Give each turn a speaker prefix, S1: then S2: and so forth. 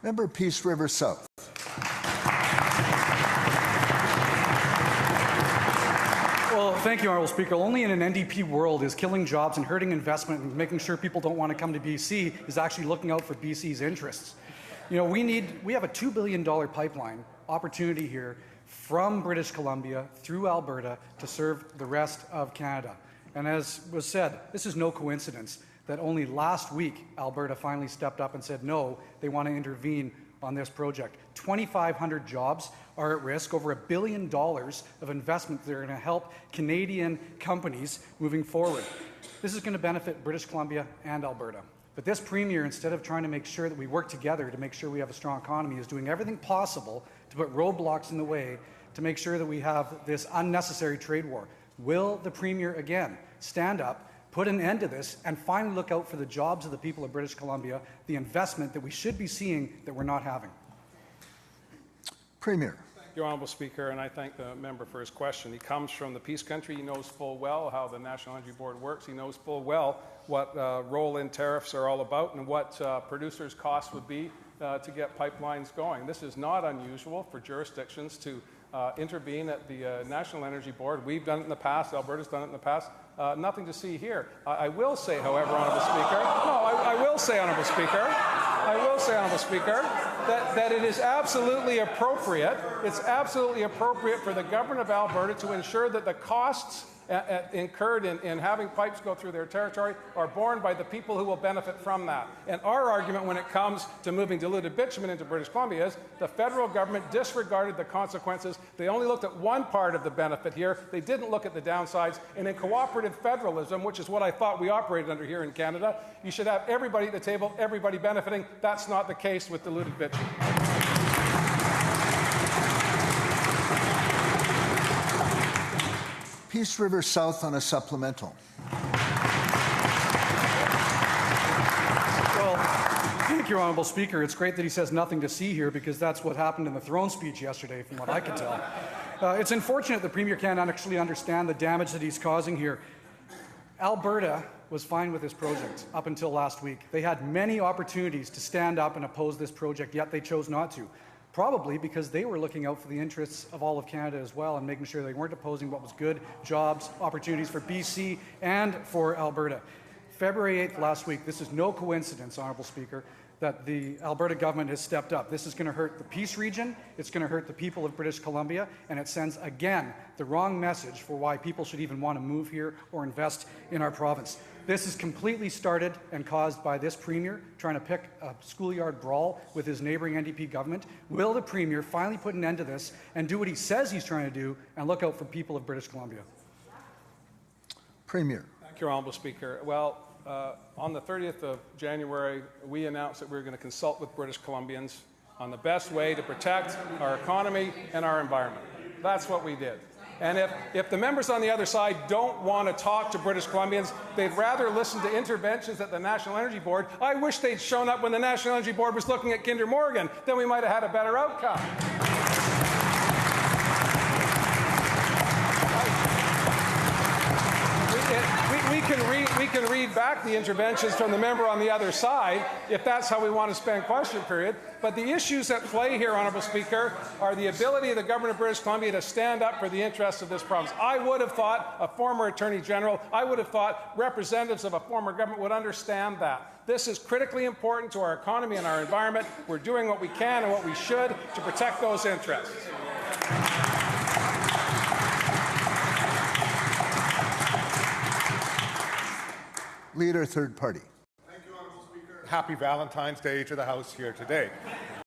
S1: Member Peace River South.
S2: Well, thank you, Honourable Speaker. Only in an NDP world is killing jobs and hurting investment and making sure people don't want to come to BC is actually looking out for BC's interests. You know, we have a $2 billion pipeline opportunity here from British Columbia through Alberta to serve the rest of Canada. And as was said, this is no coincidence that only last week Alberta finally stepped up and said no, they want to intervene on this project. 2,500 jobs are at risk, over $1 billion of investment that are going to help Canadian companies moving forward. This is going to benefit British Columbia and Alberta. But this Premier, instead of trying to make sure that we work together to make sure we have a strong economy, is doing everything possible to put roadblocks in the way to make sure that we have this unnecessary trade war. Will the Premier again stand up, put an end to this, and finally look out for the jobs of the people of British Columbia, the investment that we should be seeing that we're not having?
S1: Premier.
S3: Thank you, Honourable Speaker, and I thank the member for his question. He comes from the Peace country. He knows full well how the National Energy Board works. He knows full well what roll-in tariffs are all about and what producers' costs would be to get pipelines going. This is not unusual for jurisdictions to intervene at the National Energy Board. We've done it in the past. Alberta's done it in the past. Nothing to see here. I will say, however, Honourable Speaker, I will say, Honourable Speaker, that it is absolutely appropriate. It's absolutely appropriate for the government of Alberta to ensure that the costs incurred in having pipes go through their territory are borne by the people who will benefit from that. And our argument when it comes to moving diluted bitumen into British Columbia is the federal government disregarded the consequences. They only looked at one part of the benefit here. They didn't look at the downsides. And in cooperative federalism, which is what I thought we operated under here in Canada, you should have everybody at the table, everybody benefiting. That's not the case with diluted bitumen.
S1: Peace River South on a supplemental.
S2: Well, thank you, Honourable Speaker. It's great that he says nothing to see here, because that's what happened in the throne speech yesterday, from what I can tell. It's unfortunate the Premier can't actually understand the damage that he's causing here. Alberta was fine with this project up until last week. They had many opportunities to stand up and oppose this project, yet they chose not to. Probably because they were looking out for the interests of all of Canada as well and making sure they weren't opposing what was good jobs, opportunities for BC and for Alberta. February 8th last week, this is no coincidence, Honourable Speaker, that the Alberta government has stepped up. This is going to hurt the Peace region, it's going to hurt the people of British Columbia, and it sends, again, the wrong message for why people should even want to move here or invest in our province. This is completely started and caused by this Premier trying to pick a schoolyard brawl with his neighbouring NDP government. Will the Premier finally put an end to this and do what he says he's trying to do and look out for people of British Columbia?
S1: Premier.
S3: Thank you, Honourable Speaker. Well, on the 30th of January, we announced that we were going to consult with British Columbians on the best way to protect our economy and our environment. That's what we did. And if the members on the other side don't want to talk to British Columbians, they'd rather listen to interventions at the National Energy Board. I wish they'd shown up when the National Energy Board was looking at Kinder Morgan. Then we might have had a better outcome. We can read back the interventions from the member on the other side if that's how we want to spend question period. But the issues at play here, Honourable Speaker, are the ability of the government of British Columbia to stand up for the interests of this province. I would have thought a former Attorney General, I would have thought representatives of a former government would understand that. This is critically important to our economy and our environment. We're doing what we can and what we should to protect those interests.
S1: Leader, third party.
S4: Thank you, Honourable Speaker. Happy Valentine's Day to the House here today.